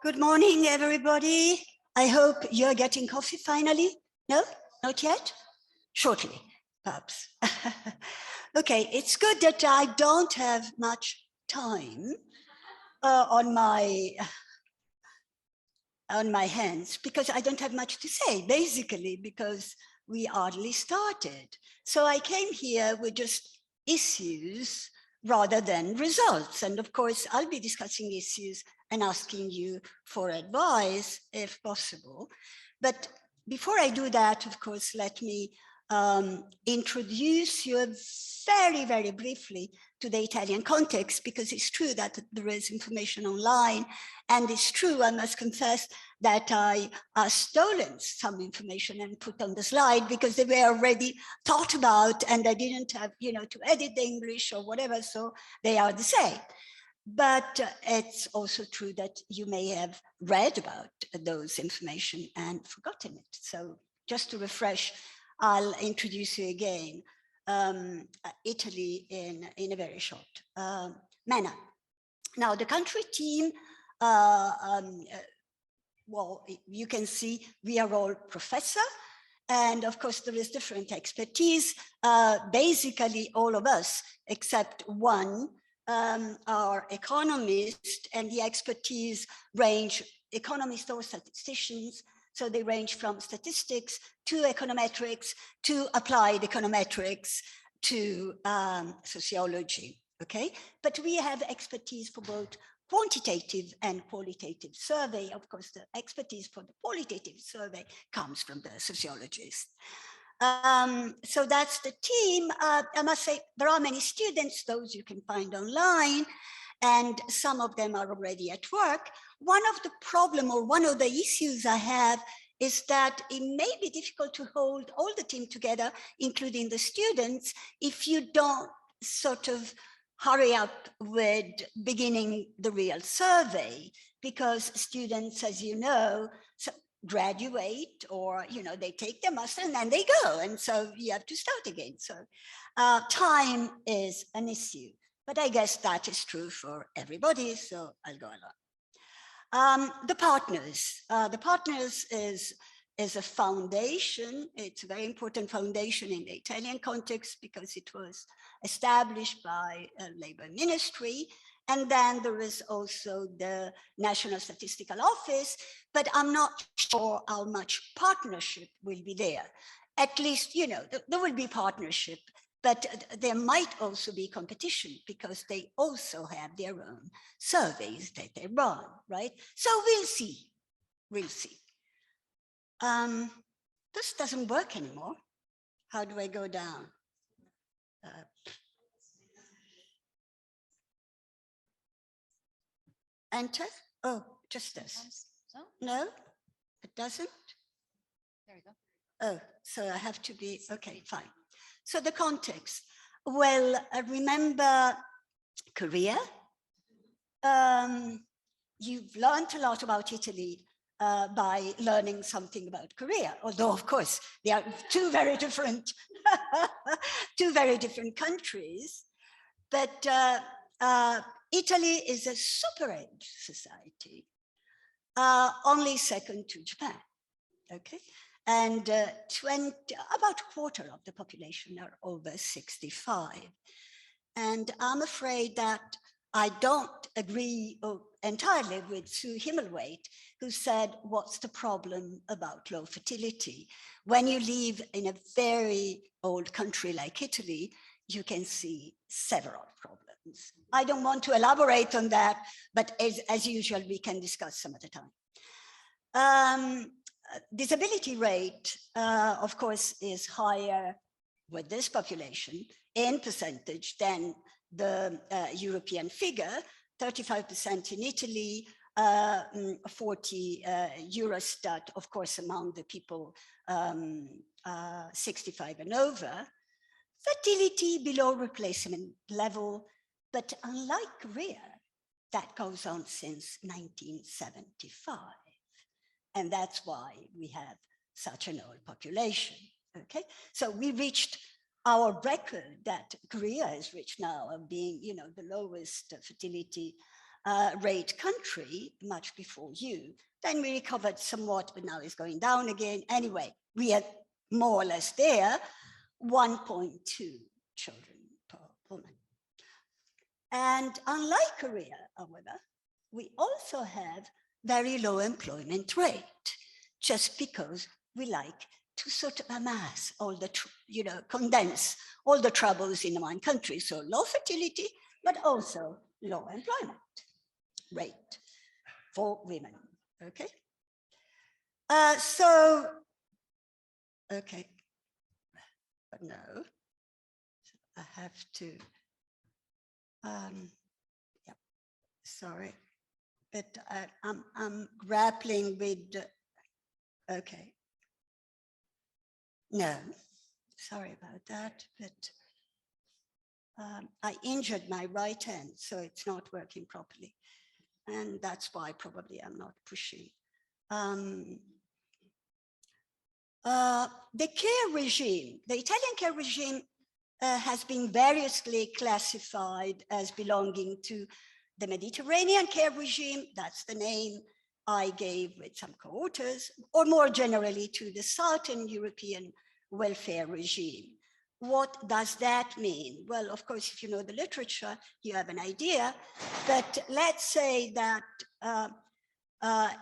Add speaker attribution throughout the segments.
Speaker 1: Good morning, everybody. I hope you're getting coffee finally. No, not yet? Shortly, perhaps. Okay, it's good that I don't have much time on my hands because I don't have much to say, basically, because we hardly started. So I came here with just issues rather than results. And of course, I'll be discussing issues and asking you for advice if possible. But before I do that, of course, let me introduce you very, very briefly to the Italian context, because it's true that there is information online, and it's true, I must confess, that I stolen some information and put on the slide because they were already thought about and I didn't have, to edit the English or whatever, so they are the same. But it's also true that you may have read about those information and forgotten it. So just to refresh, I'll introduce you again. Italy in a very short manner. Now, the country team, well, you can see we are all professor, and of course there is different expertise. Basically, all of us, except one, are economists, and the expertise range, economists or statisticians, so they range from statistics to econometrics, to applied econometrics, to sociology, okay? But we have expertise for both quantitative and qualitative survey. Of course, the expertise for the qualitative survey comes from the sociologists. So that's the team. I must say, there are many students, those you can find online, and some of them are already at work. One of the problem or one of the issues I have is that it may be difficult to hold all the team together, including the students, if you don't sort of hurry up with beginning the real survey, because students, as you know, graduate or, they take their master and then they go. And so you have to start again. So time is an issue, but I guess that is true for everybody. So I'll go along. The partners is a foundation. It's a very important foundation in the Italian context because it was established by a labor ministry. And then there is also the National Statistical Office, but I'm not sure how much partnership will be there. At least, there will be partnership, but there might also be competition because they also have their own surveys that they run, right? So we'll see, This doesn't work anymore. How do I go down? Enter? Oh, just this. No, it doesn't? There we go. Oh, so I have to be, okay, fine. So the context. Well, remember Korea? You've learned a lot about Italy by learning something about Korea, although of course they are two very different countries. But Italy is a super age society, only second to Japan. Okay, and about a quarter of the population are over 65. And I'm afraid that I don't agree entirely with Sue Himmelwaite, who said, what's the problem about low fertility? When you live in a very old country like Italy, you can see several problems. I don't want to elaborate on that, but as usual, we can discuss some other time. Disability rate, of course, is higher with this population in percentage than the European figure, 35% in Italy, 40 Eurostat, of course, among the people 65 and over. Fertility below replacement level, but unlike Korea, that goes on since 1975. And that's why we have such an old population, okay? So we reached our record that Korea has reached now of being, the lowest fertility rate country much before you. Then we recovered somewhat, but now it's going down again. Anyway, we are more or less there, 1.2 children per woman. And unlike Korea, however, we also have very low employment rate, just because we like to sort of amass all the, condense all the troubles in one country. So low fertility, but also low employment rate for women, okay? Okay, but no, so I have to, yeah, sorry, but I'm grappling with, okay. No, sorry about that, but I injured my right hand, so it's not working properly. And that's why probably I'm not pushing. The care regime, the Italian care regime has been variously classified as belonging to the Mediterranean care regime, that's the name I gave with some co-authors, or more generally to the Southern European welfare regime. What does that mean? Well, of course, if you know the literature, you have an idea, but let's say that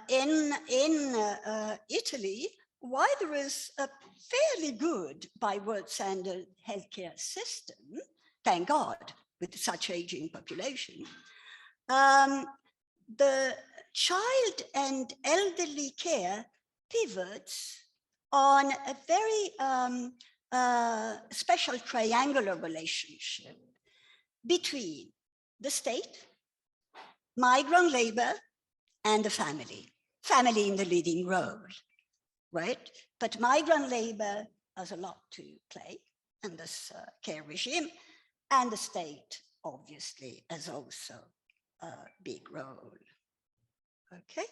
Speaker 1: in Italy, while there is a fairly good, by world standard, healthcare system, thank God, with such aging population, the child and elderly care pivots on a very special triangular relationship between the state, migrant labor, and the family in the leading role, right? But migrant labor has a lot to play in this care regime, and the state obviously has also a big role, okay?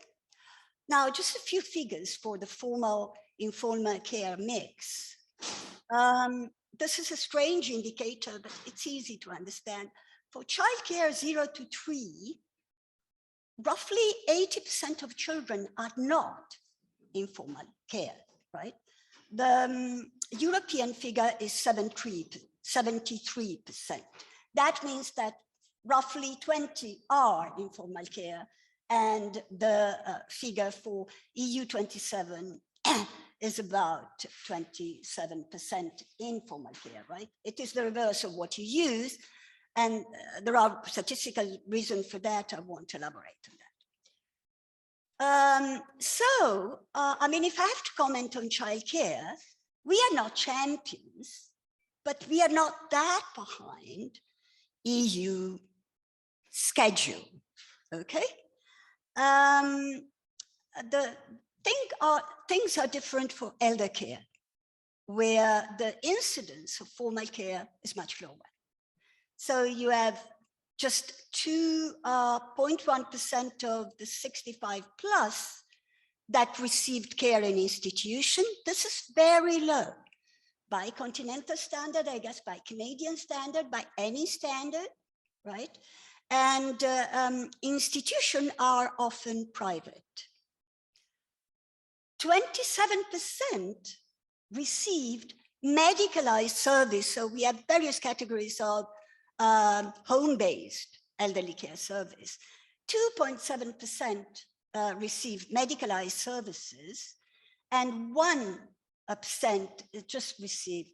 Speaker 1: Now, just a few figures for the formal informal care mix. This is a strange indicator, but it's easy to understand. For childcare 0 to 3, roughly 80% of children are not in formal care, right? The European figure is 73%. That means that roughly 20 are in formal care, and the figure for EU 27 is about 27% informal care, right? It is the reverse of what you use, and there are statistical reasons for that. I won't elaborate on that. I mean, if I have to comment on childcare, we are not champions, but we are not that behind EU schedule, okay? Things are different for elder care, where the incidence of formal care is much lower. So you have just 2.1% of the 65 plus that received care in institution. This is very low by continental standard, I guess, by Canadian standard, by any standard, right? And institutions are often private. 27% received medicalized service. So we have various categories of home-based elderly care service. 2.7% received medicalized services, and 1% just received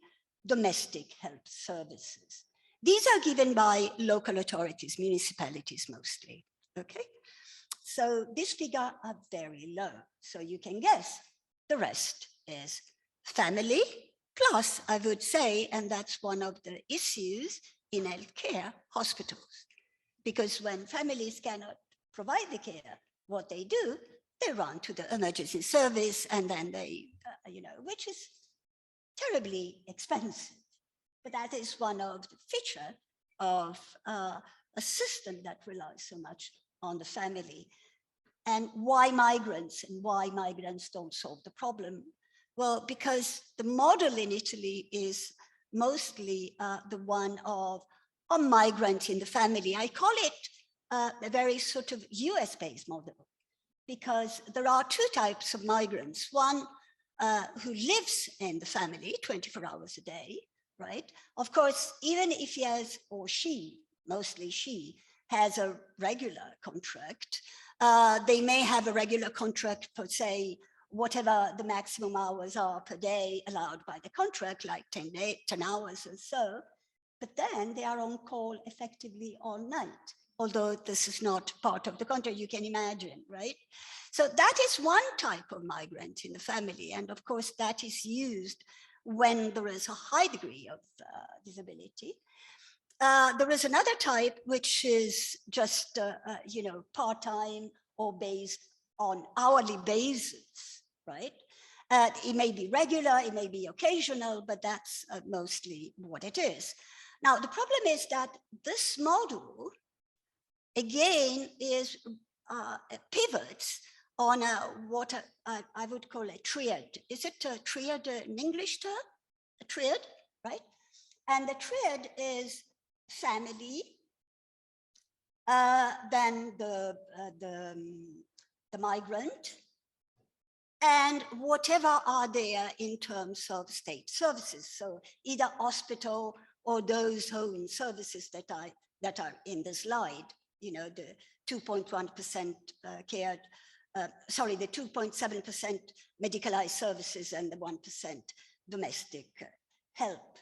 Speaker 1: domestic health services. These are given by local authorities, municipalities mostly, okay? So this figure are very low. So you can guess the rest is family plus, I would say, and that's one of the issues in healthcare, hospitals. Because when families cannot provide the care, what they do, they run to the emergency service, and then they, which is terribly expensive. But that is one of the features of a system that relies so much on the family. And why migrants, and why migrants don't solve the problem? Well, because the model in Italy is mostly the one of a migrant in the family. I call it a very sort of US-based model, because there are two types of migrants. One who lives in the family 24 hours a day, right? Of course, even if he has, or she, mostly she, has a regular contract, they may have a regular contract for, say, whatever the maximum hours are per day allowed by the contract, like 10 hours or so, but then they are on call effectively all night, although this is not part of the contract, you can imagine, right? So that is one type of migrant in the family. And of course, that is used when there is a high degree of disability. There is another type, which is just, part-time or based on hourly basis, right? It may be regular, it may be occasional, but that's mostly what it is. Now, the problem is that this model, again, is pivots on what I would call a triad. Is it a triad, an English term? A triad, right? And the triad is family, then the migrant, and whatever are there in terms of state services. So either hospital or those home services that are in the slide, you know, the 2.1% care, sorry, the 2.7% medicalized services and the 1% domestic help.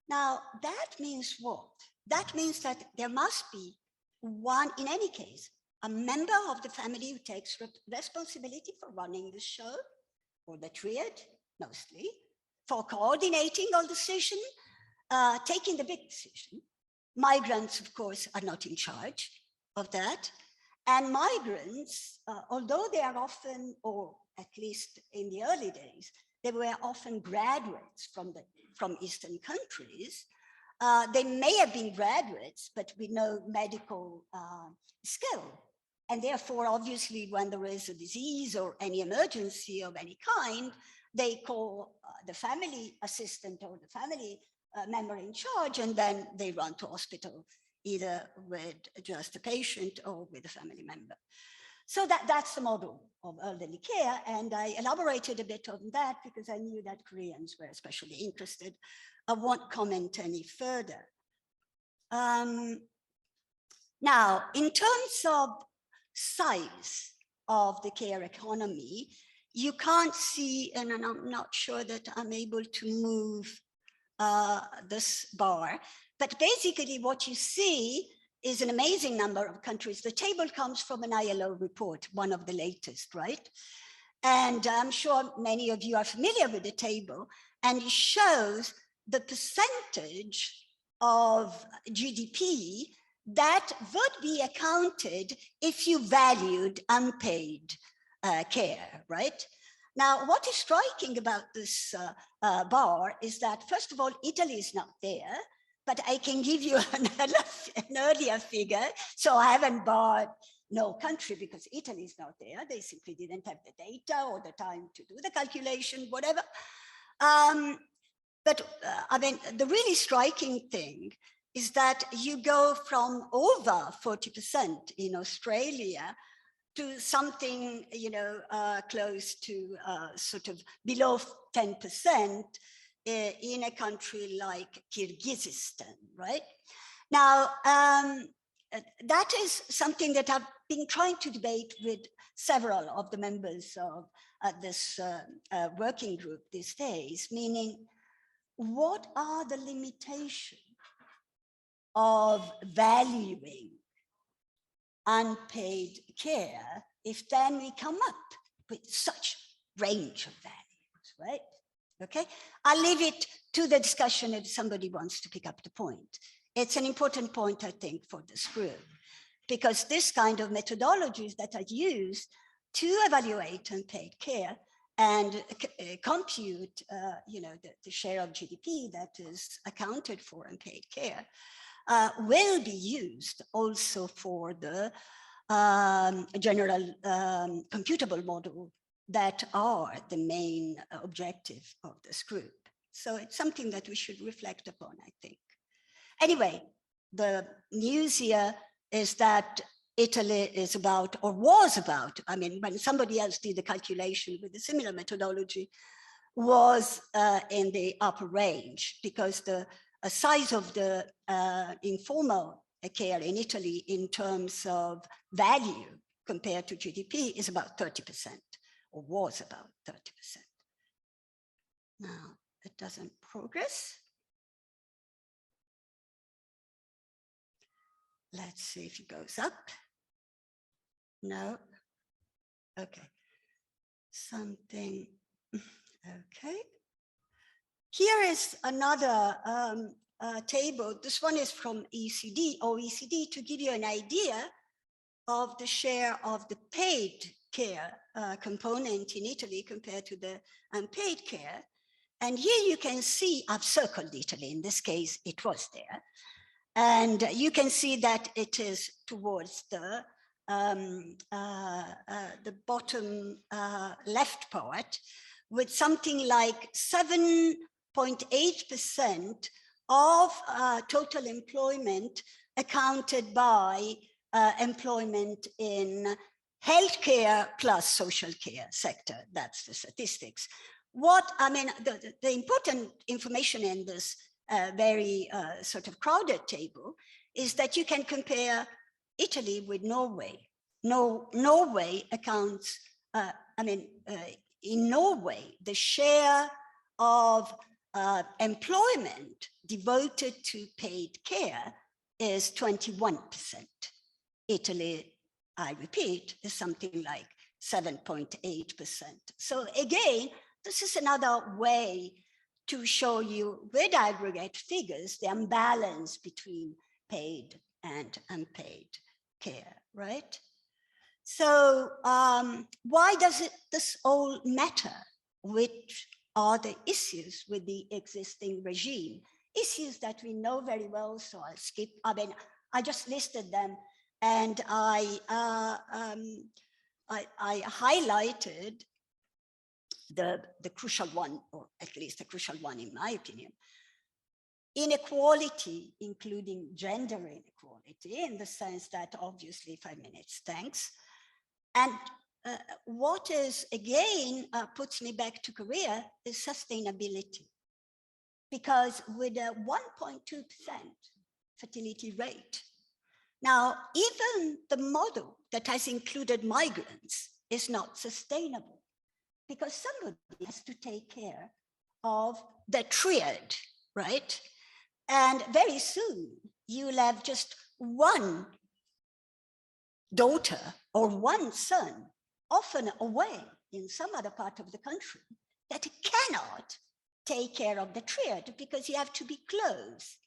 Speaker 1: Now, that means what? That means that there must be one, in any case, a member of the family who takes responsibility for running the show, or the triad, mostly, for coordinating all decisions, taking the big decision. Migrants, of course, are not in charge of that. And migrants, although they are often, or at least in the early days, they were often graduates from Eastern countries. They may have been graduates, but with no medical skill. And therefore, obviously, when there is a disease or any emergency of any kind, they call the family assistant or the family member in charge, and then they run to hospital, either with just a patient or with a family member. So that's the model of elderly care. And I elaborated a bit on that because I knew that Koreans were especially interested. I won't comment any further. Now, in terms of size of the care economy, you can't see, and I'm not sure that I'm able to move this bar, but basically what you see is an amazing number of countries. The table comes from an ILO report, one of the latest, right? And I'm sure many of you are familiar with the table, and it shows the percentage of GDP that would be accounted if you valued unpaid care, right? Now, what is striking about this bar is that, first of all, Italy is not there, but I can give you an earlier figure. So I haven't barred no country because Italy is not there. They simply didn't have the data or the time to do the calculation, whatever. But I mean, the really striking thing is that you go from over 40% in Australia to something, you know, close to sort of below 10% in a country like Kyrgyzstan, right? Now, that is something that I've been trying to debate with several of the members of this working group these days, meaning what are the limitations of valuing unpaid care if then we come up with such range of values, right? Okay, I'll leave it to the discussion if somebody wants to pick up the point. It's an important point, I think, for this group, because this kind of methodologies that are used to evaluate unpaid care and compute, you know, the share of GDP that is accounted for unpaid care will be used also for the general computable model that are the main objective of this group. So it's something that we should reflect upon, I think. Anyway, the news here is that Italy is about, or was about, I mean, when somebody else did the calculation with a similar methodology, was in the upper range, because the size of the informal care in Italy in terms of value compared to GDP is about 30%, or was about 30%. Now, it doesn't progress. Let's see if it goes up. No. Okay. Something. Okay. Here is another table. This one is from OECD, to give you an idea of the share of the paid care component in Italy compared to the unpaid care. And here you can see, I've circled Italy, in this case, it was there. And you can see that it is towards the bottom left part, with something like 7.8% of total employment accounted by employment in healthcare plus social care sector. That's the statistics. What, I mean, the important information in this very sort of crowded table is that you can compare Italy with Norway. Norway accounts, in Norway, the share of employment devoted to paid care is 21%. Italy, I repeat, is something like 7.8%. So again, this is another way to show you with aggregate figures the imbalance between paid and unpaid care, right? So why does this all matter? Which are the issues with the existing regime? Issues that we know very well, so I'll skip. I mean, I just listed them, and I highlighted the crucial one, or at least the crucial one in my opinion. Inequality, including gender inequality, in the sense that, obviously, 5 minutes, thanks. And what is, again, puts me back to Korea is sustainability. Because with a 1.2% fertility rate, now even the model that has included migrants is not sustainable, because somebody has to take care of the triad, right? And very soon you'll have just one daughter or one son, often away in some other part of the country, that cannot take care of the triad because you have to be close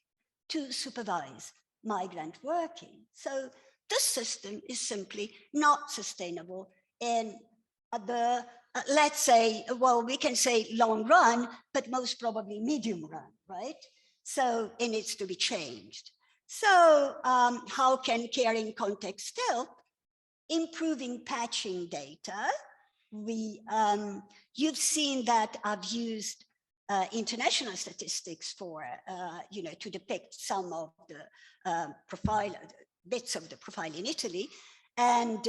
Speaker 1: to supervise migrant working. So this system is simply not sustainable in the, let's say, well, we can say long run, but most probably medium run, right? So it needs to be changed. So how can caring context help? Improving patching data. You've seen that I've used international statistics for, to depict some of the bits of the profile in Italy. And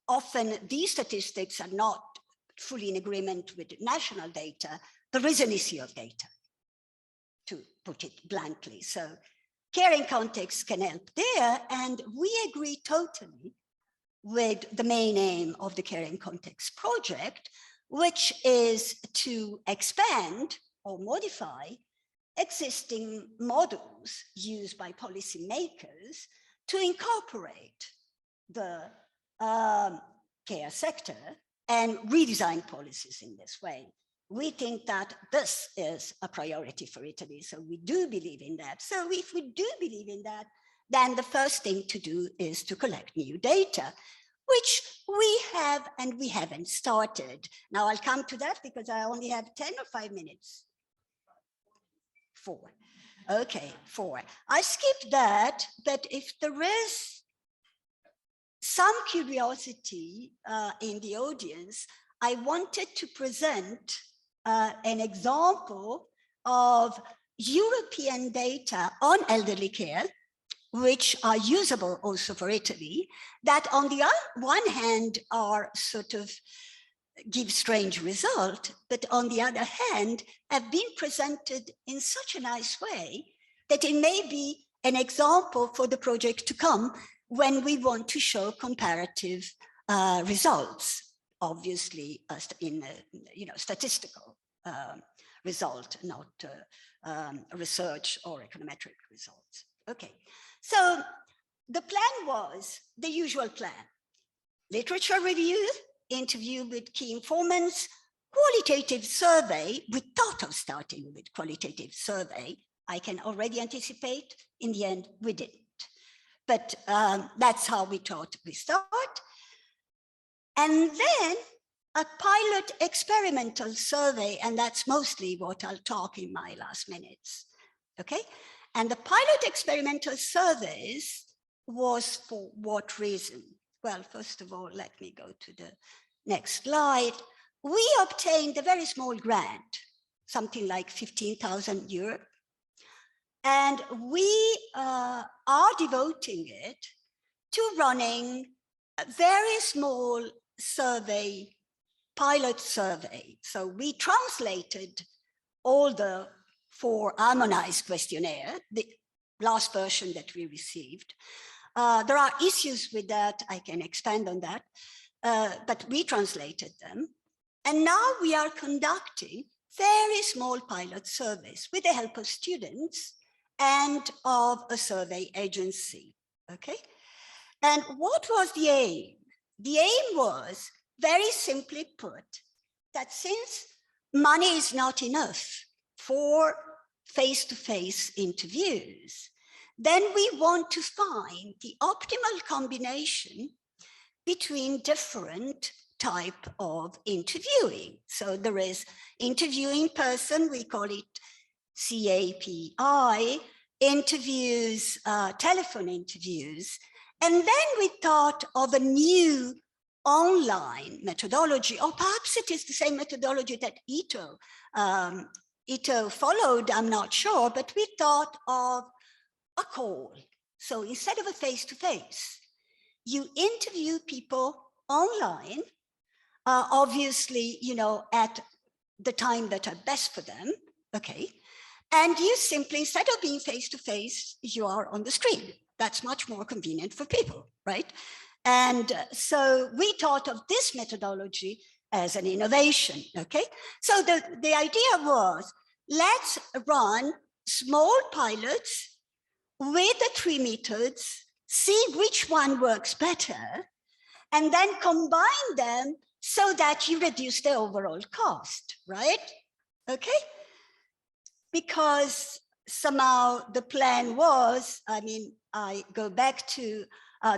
Speaker 1: often these statistics are not fully in agreement with national data. There is an issue of data, to put it bluntly. So caring context can help there. And we agree totally with the main aim of the Caring Context project, which is to expand or modify existing models used by policymakers to incorporate the care sector and redesign policies in this way. We think that this is a priority for Italy, so we do believe in that. So if we do believe in that, then the first thing to do is to collect new data, which we have and we haven't started. Now I'll come to that because I only have 10 or 5 minutes. 4. Okay, 4. I skipped that, but if there is some curiosity in the audience, I wanted to present an example of European data on elderly care which are usable also for Italy, that on the one hand are sort of give strange result, but on the other hand, have been presented in such a nice way that it may be an example for the project to come when we want to show comparative results, obviously in statistical result, not research or econometric results. Okay, so the plan was the usual plan: literature review, interview with key informants, qualitative survey. We thought of starting with qualitative survey. I can already anticipate, in the end, we didn't. But that's how we thought we start. And then a pilot experimental survey, and that's mostly what I'll talk in my last minutes, okay? And the pilot experimental surveys was for what reason? Well, first of all, let me go to the next slide. We obtained a very small grant, something like 15,000 euros. And we are devoting it to running a very small survey, pilot survey. So we translated all the 4 harmonized questionnaire, the last version that we received. There are issues with that, I can expand on that, but we translated them. And now we are conducting very small pilot surveys with the help of students and of a survey agency, okay? And what was the aim? The aim was, very simply put, that since money is not enough for face-to-face interviews, then we want to find the optimal combination between different type of interviewing. So there is interviewing person, we call it CAPI, interviews, telephone interviews. And then we thought of a new online methodology, or perhaps it is the same methodology that Ito followed, I'm not sure, but we thought of a call. So instead of a face-to-face, you interview people online, obviously, at the time that are best for them, okay? And you simply, instead of being face-to-face, you are on the screen. That's much more convenient for people, right? And so we thought of this methodology as an innovation, okay? So the idea was, let's run small pilots with the 3 methods, see which one works better, and then combine them so that you reduce the overall cost, right? Okay? Because somehow the plan was, I go back to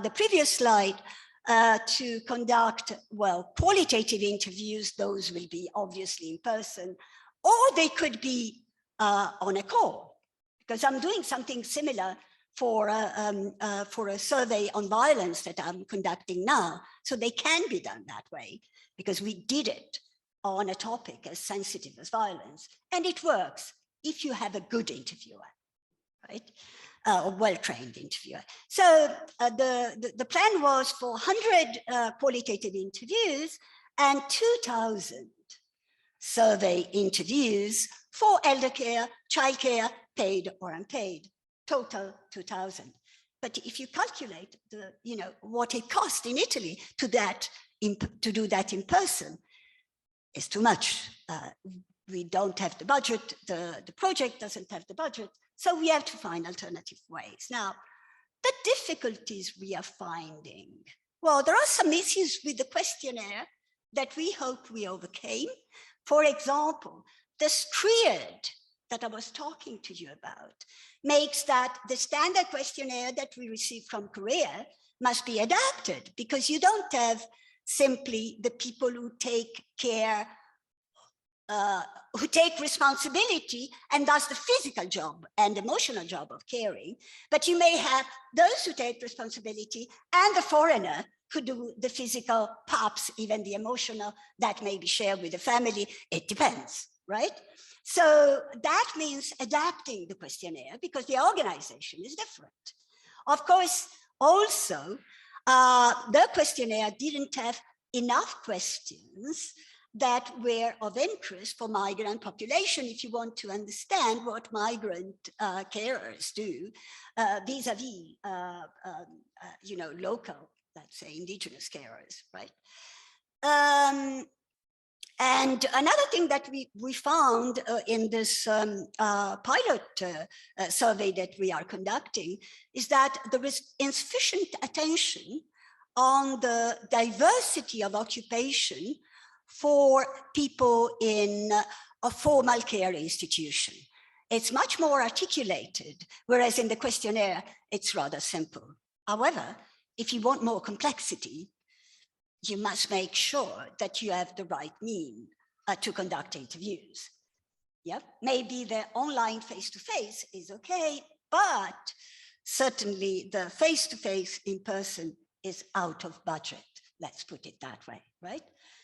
Speaker 1: the previous slide, to conduct, well, qualitative interviews. Those will be obviously in person, or they could be on a call, because I'm doing something similar for a survey on violence that I'm conducting now. So they can be done that way, because we did it on a topic as sensitive as violence. And it works if you have a good interviewer, right? A well-trained interviewer. So the plan was for 100 qualitative interviews and 2,000 survey interviews for elder care, childcare, paid or unpaid, total 2,000. But if you calculate what it cost in Italy to do that in person, it's too much. We don't have the budget, the project doesn't have the budget, so we have to find alternative ways. Now, the difficulties we are finding, well, there are some issues with the questionnaire that we hope we overcame. For example, the striad that I was talking to you about makes that the standard questionnaire that we receive from Korea must be adapted, because you don't have simply the people who take care, who take responsibility and does the physical job and emotional job of caring, but you may have those who take responsibility and the foreigner who do the physical, perhaps even the emotional, that may be shared with the family. It depends, right? So that means adapting the questionnaire, because the organization is different. Of course, also, the questionnaire didn't have enough questions that were of interest for migrant population if you want to understand what migrant carers do vis-a-vis, local, let's say, indigenous carers, right? And another thing that we found in this pilot survey that we are conducting is that there is insufficient attention on the diversity of occupation for people in a formal care institution. It's much more articulated, whereas in the questionnaire, it's rather simple. However, if you want more complexity, you must make sure that you have the right mean to conduct interviews. Yeah, maybe the online face-to-face is okay, but certainly the face-to-face in person is out of budget. Let's put it that way, right?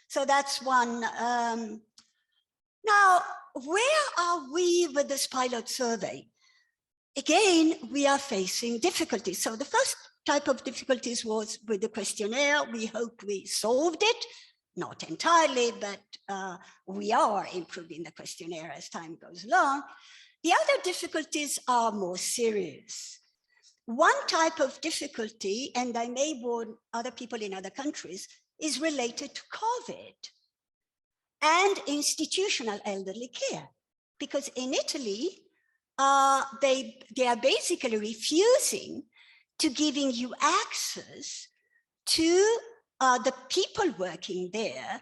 Speaker 1: So that's one. Now, where are we with this pilot survey? Again, we are facing difficulties. So the first type of difficulties was with the questionnaire. We hope we solved it, not entirely, but we are improving the questionnaire as time goes along. The other difficulties are more serious. One type of difficulty, and I may warn other people in other countries, is related to COVID and institutional elderly care. Because in Italy, they are basically refusing to giving you access to the people working there,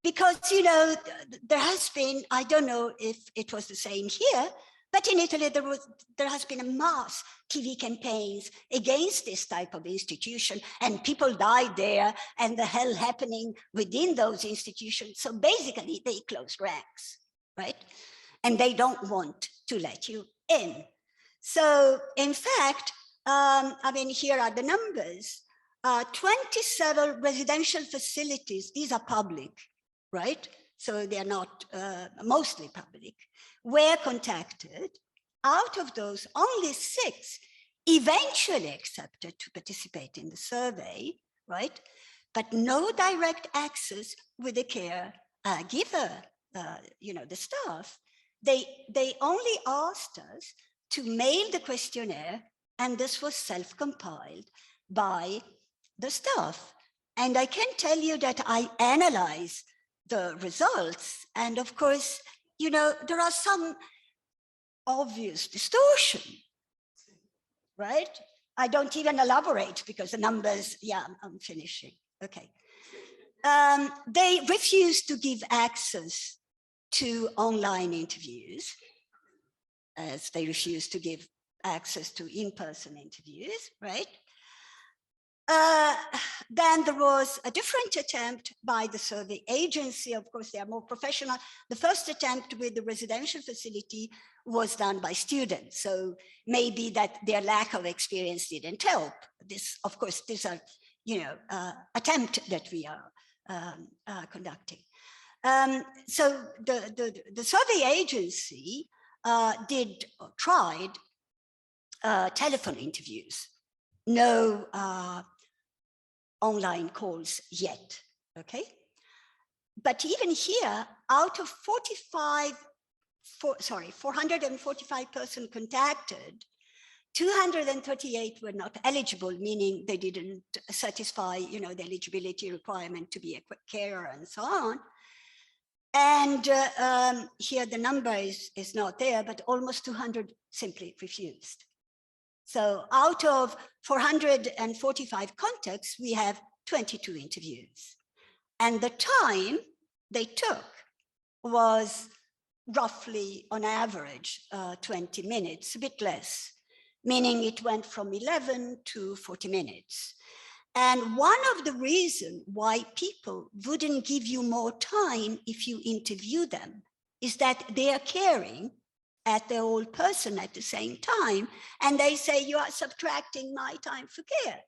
Speaker 1: because, there has been, I don't know if it was the same here, but in Italy, there has been a mass TV campaigns against this type of institution, and people died there, and the hell happening within those institutions. So basically, they closed ranks, right? And they don't want to let you in. So in fact, here are the numbers. 27 residential facilities, these are public, right? So they are not mostly public, were contacted. Out of those, only 6 eventually accepted to participate in the survey, right? But no direct access with the care giver, the staff. They only asked us to mail the questionnaire, and this was self-compiled by the staff. And I can tell you that I analyzed the results, and of course, there are some obvious distortion, right? I don't even elaborate because the numbers, yeah, I'm finishing. Okay. They refused to give access to online interviews, as they refused to give access to in-person interviews, right? Then there was a different attempt by the survey agency. Of course, they are more professional. The first attempt with the residential facility was done by students. So maybe that their lack of experience didn't help. This, of course, these are, attempt that we are conducting. So the survey agency tried telephone interviews. No online calls yet, okay? But even here, out of 445 persons contacted, 238 were not eligible, meaning they didn't satisfy, the eligibility requirement to be a carer and so on. And here the number is not there, but almost 200 simply refused. So out of 445 contacts, we have 22 interviews. And the time they took was roughly, on average, 20 minutes, a bit less, meaning it went from 11 to 40 minutes. And one of the reasons why people wouldn't give you more time if you interview them is that they are caring at their old person at the same time. And they say, you are subtracting my time for care.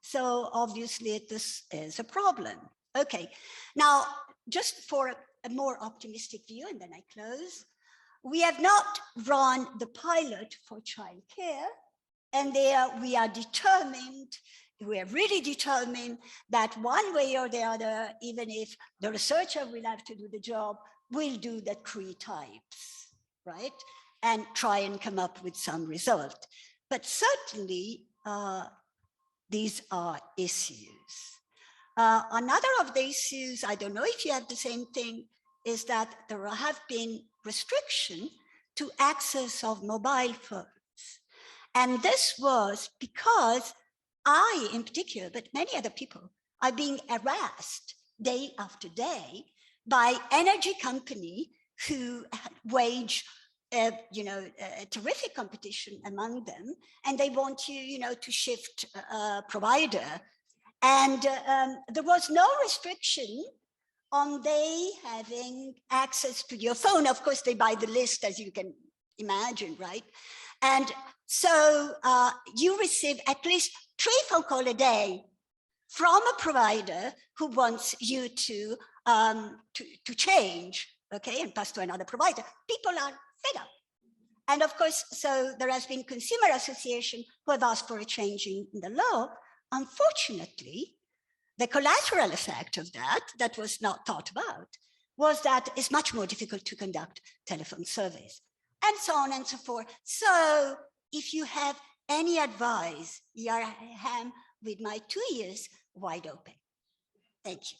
Speaker 1: So obviously this is a problem. Okay, now just for a more optimistic view, and then I close, we have not run the pilot for childcare, And there we are determined, we are really determined that one way or the other, even if the researcher will have to do the job, we'll do the 3 types, right? And try and come up with some result. But certainly, these are issues. Another of the issues, I don't know if you have the same thing, is that there have been restrictions to access of mobile phones. And this was because I, in particular, but many other people, are being harassed day after day by energy company who wage a terrific competition among them, and they want you, to shift provider. And there was no restriction on they having access to your phone. Of course, they buy the list, as you can imagine, right? And so you receive at least 3 phone calls a day from a provider who wants you to change, okay, and pass to another provider. People are fed up. And of course, so there has been consumer association who have asked for a change in the law. Unfortunately, the collateral effect of that was not thought about, was that it's much more difficult to conduct telephone surveys, and so on and so forth. So if you have any advice, here I am with my 2 ears wide open. Thank you.